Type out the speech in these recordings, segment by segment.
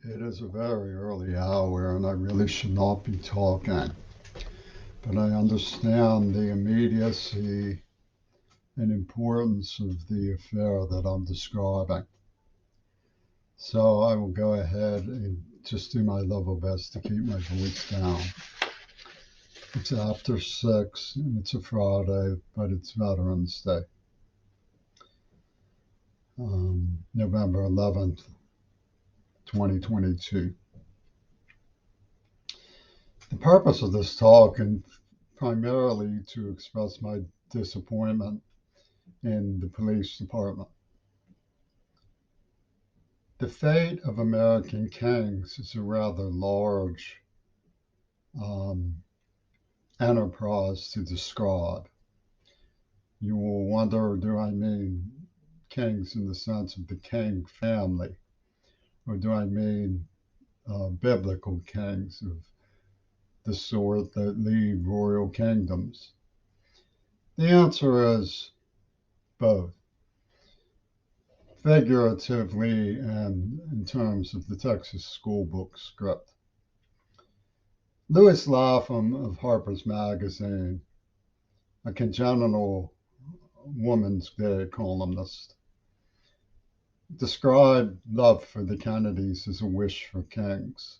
It is a very early hour and I really should not be talking, but I understand the immediacy and importance of the affair that I'm describing. So I will go ahead and just do my level best to keep my voice down. It's after 6 and it's a Friday, but it's Veterans Day, November 11th, 2022. The purpose of this talk and primarily to express my disappointment in the police department. The fate of American kings is a rather large um, enterprise to describe. You will wonder, do I mean kings in the sense of the king family, or do I mean biblical kings of the sort that lead royal kingdoms? The answer is both. Figuratively and in terms of the Texas school book script. Louis Lapham of Harper's Magazine, a congenital Woman's Day columnist, described love for the Kennedys as a wish for kings.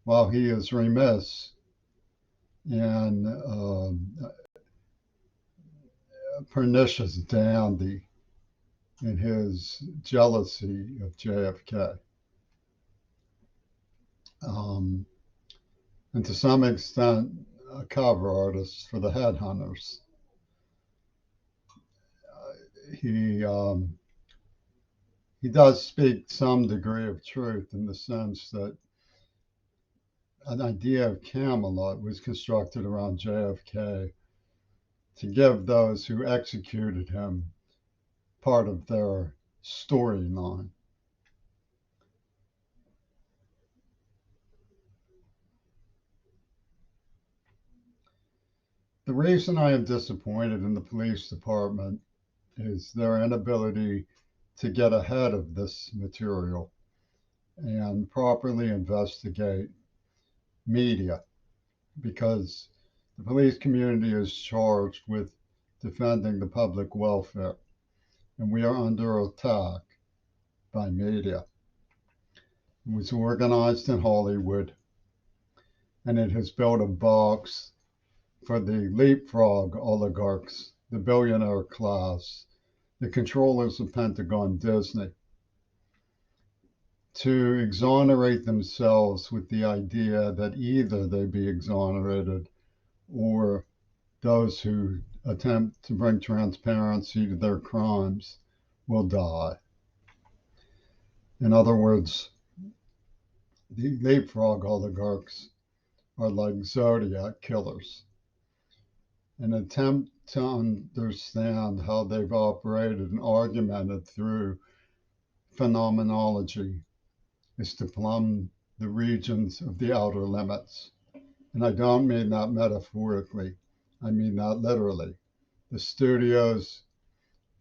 While he is remiss and a pernicious dandy in his jealousy of JFK. And to some extent, a cover artist for the Headhunters. He he does speak some degree of truth in the sense that an idea of Camelot was constructed around JFK to give those who executed him part of their storyline. The reason I am disappointed in the police department is their inability to get ahead of this material and properly investigate media, because the police community is charged with defending the public welfare, and we are under attack by media. It was organized in Hollywood, and it has built a box for the leapfrog oligarchs, the billionaire class, the controllers of Pentagon Disney, to exonerate themselves with the idea that either they be exonerated or those who attempt to bring transparency to their crimes will die. In other words, the leapfrog oligarchs are like Zodiac killers. An attempt to understand how they've operated and argumented through phenomenology is to plumb the regions of the outer limits. And I don't mean that metaphorically, I mean that literally. The studios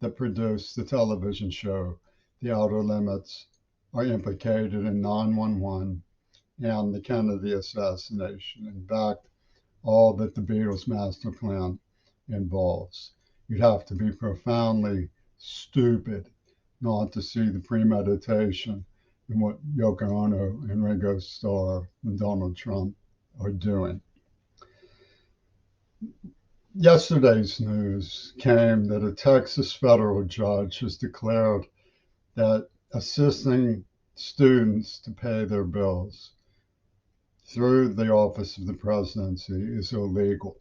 that produce the television show, The Outer Limits, are implicated in 9/11 and the Kennedy assassination. In fact, all that the Beatles master plan involves. You'd have to be profoundly stupid not to see the premeditation in what Yoko Ono and Ringo Starr and Donald Trump are doing. Yesterday's news came that a Texas federal judge has declared that assisting students to pay their bills through the office of the presidency is illegal.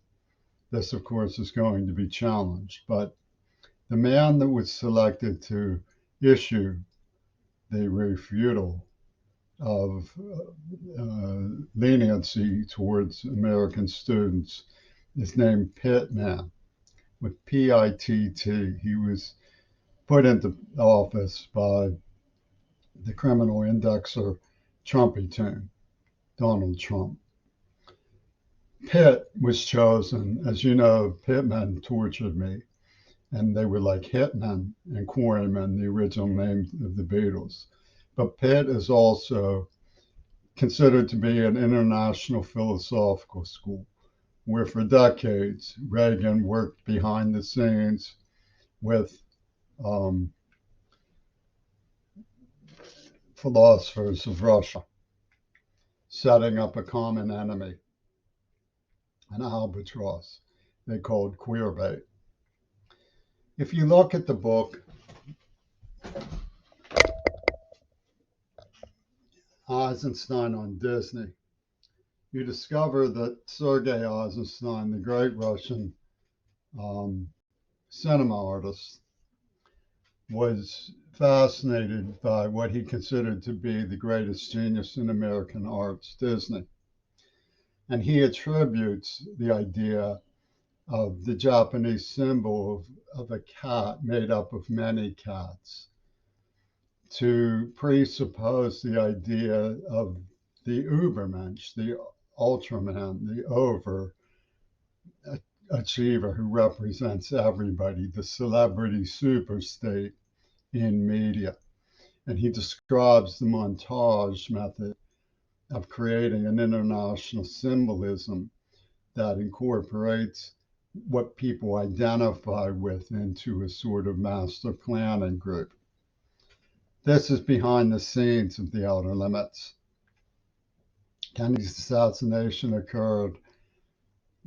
This, of course, is going to be challenged, but the man that was selected to issue the refutal of leniency towards American students is named Pittman, with P-I-T-T. He was put into office by the criminal indexer Trumpy Tune, Donald Trump. Pitt was chosen. As you know, Pittman tortured me, and they were like hitmen and quarrymen, the original name of the Beatles. But Pitt is also considered to be an international philosophical school, where for decades Reagan worked behind the scenes with um, philosophers of Russia, setting up a common enemy, an albatross they called queerbait. If you look at the book Eisenstein on Disney, you discover that Sergei Eisenstein, the great Russian um, cinema artist, was fascinated by what he considered to be the greatest genius in American arts, Disney. And he attributes the idea of the Japanese symbol of a cat made up of many cats to presuppose the idea of the Ubermensch, the Ultraman, the overachiever who represents everybody, the celebrity superstate in media. And he describes the montage method of creating an international symbolism that incorporates what people identify with into a sort of master planning group. This is behind the scenes of the Outer Limits. Kennedy's assassination occurred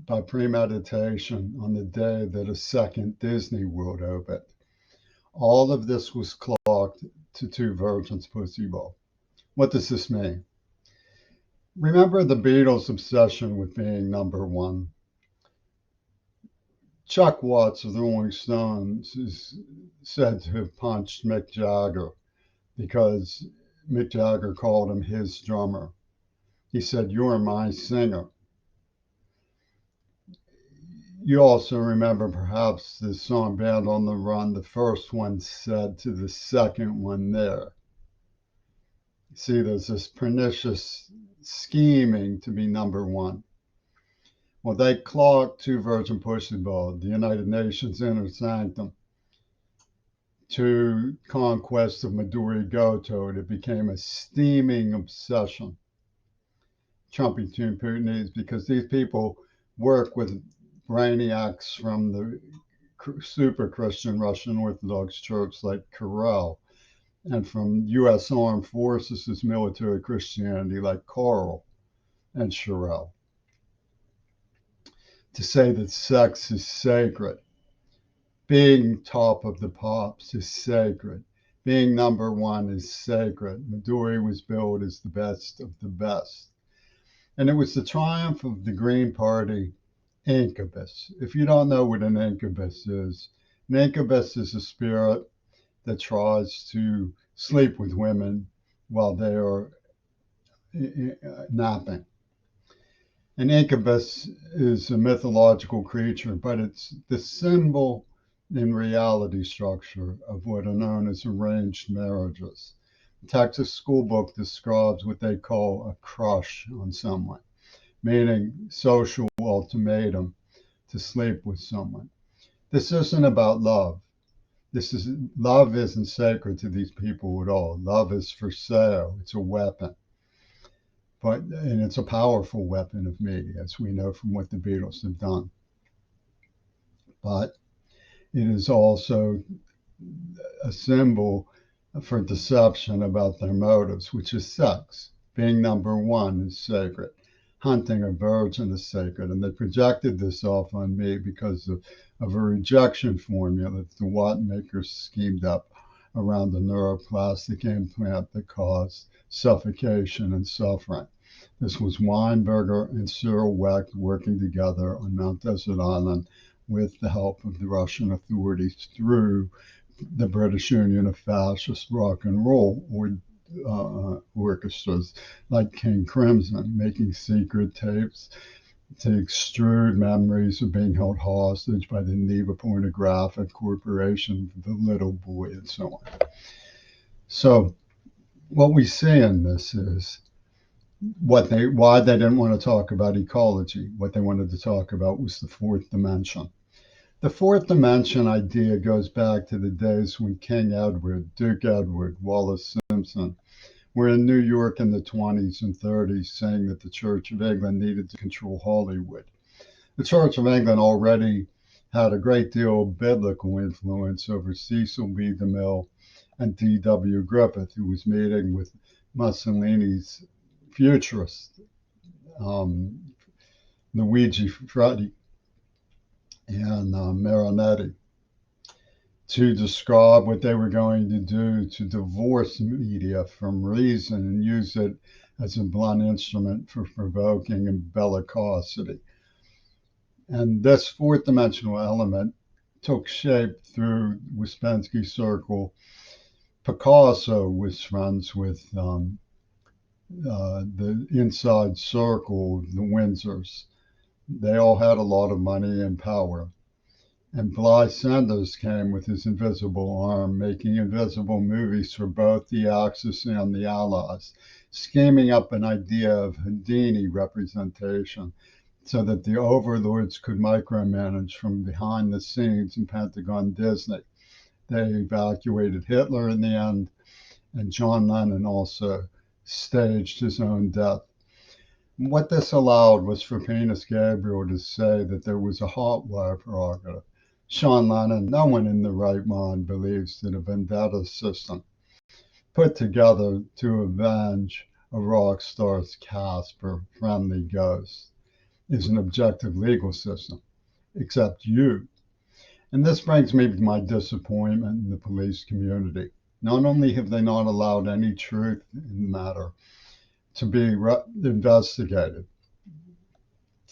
by premeditation on the day that a second Disney World opened. All of this was clocked to Two Virgins Pussy Bowl. What does this mean? Remember the Beatles' obsession with being number one? Chuck Watts of the Rolling Stones is said to have punched Mick Jagger because Mick Jagger called him his drummer. He said, "You're my singer." You also remember perhaps the song Band on the Run, the first one said to the second one there. See, there's this pernicious scheming to be number one. Well, they clocked Two Virgin Pussy Bowl, the United Nations Inner Sanctum, to conquest of Midori Goto. It became a steaming obsession. Trumping to Putinese because these people work with brainiacs from the super Christian Russian Orthodox Church like Kirill, and from U.S. Armed Forces' military Christianity like Karl and Sherelle, to say that sex is sacred. Being top of the pops is sacred. Being number one is sacred. Midori was billed as the best of the best. And it was the triumph of the Green Party incubus. If you don't know what an incubus is a spirit that tries to sleep with women while they are napping. An incubus is a mythological creature, but it's the symbol in reality structure of what are known as arranged marriages. The Texas school book describes what they call a crush on someone, meaning social ultimatum to sleep with someone. This isn't about love. Love isn't sacred to these people at all. Love is for sale. It's a weapon. And it's a powerful weapon of media, as we know from what the Beatles have done. But it is also a symbol for deception about their motives, which is sex. Being number one is sacred. Hunting a virgin is sacred. And they projected this off on me because of a rejection formula that the Watt makers schemed up around the neuroplastic implant that caused suffocation and suffering. This was Weinberger and Cyril Wecht working together on Mount Desert Island with the help of the Russian authorities through the British Union of Fascist Rock and Roll orchestras like King Crimson, making secret tapes to extrude memories of being held hostage by the Neva Pornographic Corporation, the Little Boy, and so on. So what we see in this is why they didn't want to talk about ecology. What they wanted to talk about was the fourth dimension. The fourth dimension idea goes back to the days when King Edward, Duke Edward, Wallace Simpson were in New York in the 20s and 30s saying that the Church of England needed to control Hollywood. The Church of England already had a great deal of biblical influence over Cecil B. DeMille and D.W. Griffith, who was meeting with Mussolini's futurist, um, Luigi Freddi and Marinetti, to describe what they were going to do to divorce media from reason and use it as a blunt instrument for provoking and bellicosity. And this fourth dimensional element took shape through Ouspensky Circle. Picasso was friends with the Inside Circle, the Windsors. They all had a lot of money and power. And Bly Sanders came with his invisible arm, making invisible movies for both the Axis and the Allies, scheming up an idea of Houdini representation so that the overlords could micromanage from behind the scenes in Pentagon Disney. They evacuated Hitler in the end, and John Lennon also staged his own death. What this allowed was for Penis Gabriel to say that there was a hot wire prerogative. Sean Lennon, no one in their right mind believes that a vendetta system put together to avenge a rock star's Casper friendly ghost is an objective legal system, except you. And this brings me to my disappointment in the police community. Not only have they not allowed any truth in the matter to be investigated,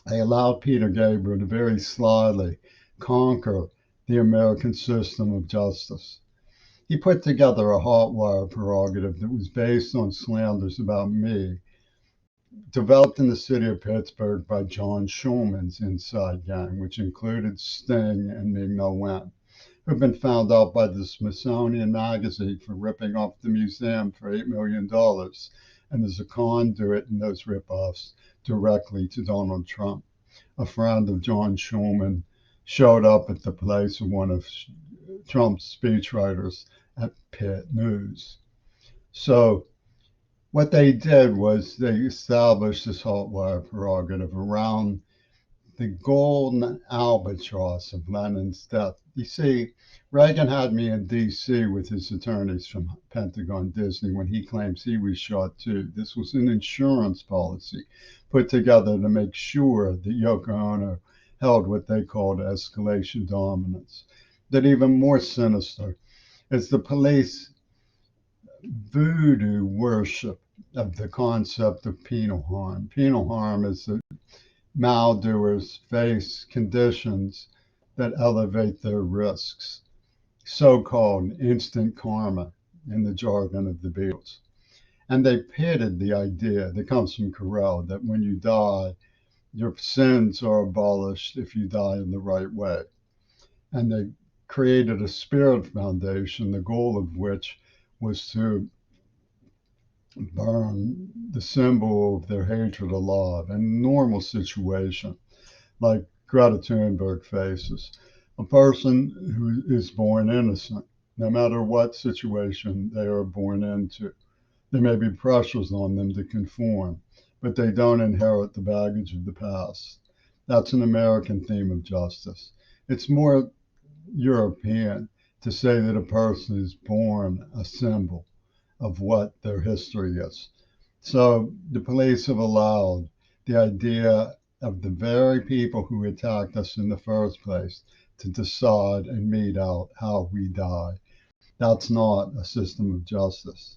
they allowed Peter Gabriel to very slyly conquer the American system of justice. He put together a hot wire prerogative that was based on slanders about me, developed in the city of Pittsburgh by John Schulman's inside gang, which included Sting and Migno Wen, who have been found out by the Smithsonian Magazine for ripping off the museum for $8 million, and as a conduit in those ripoffs directly to Donald Trump. A friend of John Schulman showed up at the place of one of Trump's speechwriters at Pitt News. So what they did was they established this hot wire prerogative around the golden albatross of Lennon's death. You see, Reagan had me in D.C. with his attorneys from Pentagon Disney when he claims he was shot too. This was an insurance policy put together to make sure that Yoko Ono held what they called escalation dominance. That even more sinister is the police voodoo worship of the concept of penal harm. Penal harm is that maldoers face conditions that elevate their risks, so-called instant karma in the jargon of the Beatles. And they pitted the idea that comes from Carell that when you die, your sins are abolished if you die in the right way. And they created a spirit foundation, the goal of which was to burn the symbol of their hatred alive in a normal situation, like Greta Thunberg faces. A person who is born innocent, no matter what situation they are born into. There may be pressures on them to conform, but they don't inherit the baggage of the past. That's an American theme of justice. It's more European to say that a person is born a symbol of what their history is. So the police have allowed the idea of the very people who attacked us in the first place to decide and mete out how we die. That's not a system of justice.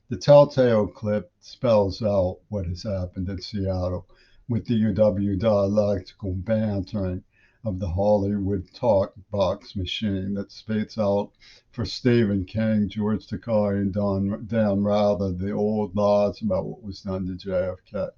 The Telltale clip spells out what has happened in Seattle with the UW dialectical bantering of the Hollywood talk box machine that spits out for Stephen King, George Takei, and Dan Rather the old lies about what was done to JFK.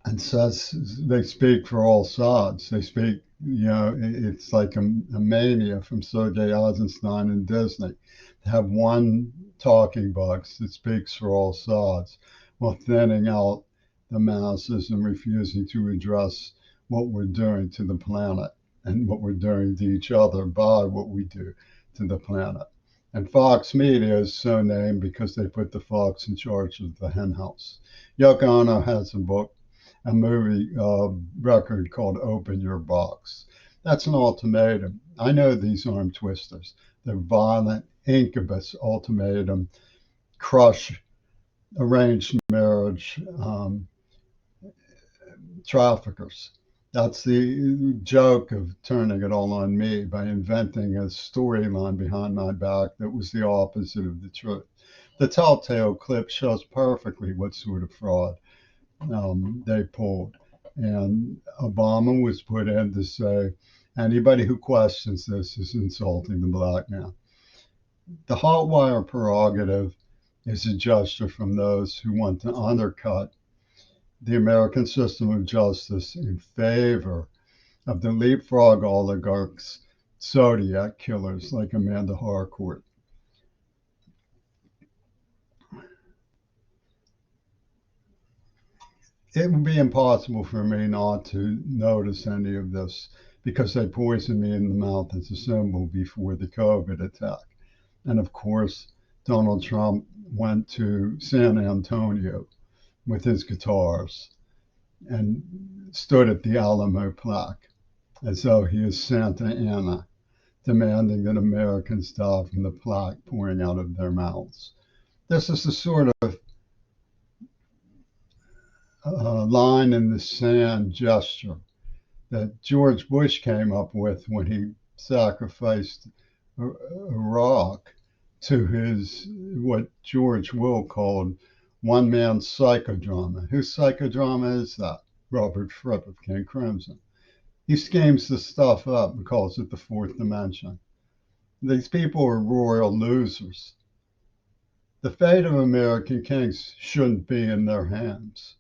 And says they speak for all sides. They speak, it's like a mania from Sergei Eisenstein and Disney to have one talking box that speaks for all sides while thinning out the masses and refusing to address what we're doing to the planet and what we're doing to each other by what we do to the planet. And Fox Media is so named because they put the fox in charge of the hen house. Yoko Ono has a book, a movie record called Open Your Box. That's an ultimatum. I know these arm twisters. They're violent, incubus ultimatum, crush, arranged marriage, traffickers. That's the joke of turning it all on me by inventing a storyline behind my back that was the opposite of the truth. The Telltale clip shows perfectly what sort of fraud they pulled. And Obama was put in to say anybody who questions this is insulting the black man. The hot wire prerogative is a gesture from those who want to undercut the American system of justice in favor of the leapfrog oligarchs, Zodiac killers like Amanda Harcourt. It would be impossible for me not to notice any of this because they poisoned me in the mouth as a symbol before the COVID attack. And of course, Donald Trump went to San Antonio with his guitars and stood at the Alamo plaque as though he is Santa Anna, demanding that Americans die from the plaque pouring out of their mouths. This is the sort of line in the sand gesture that George Bush came up with when he sacrificed Iraq to his, what George Will called, one man psychodrama. Whose psychodrama is that? Robert Fripp of King Crimson. He schemes this stuff up and calls it the fourth dimension. These people are royal losers. The fate of American kings shouldn't be in their hands.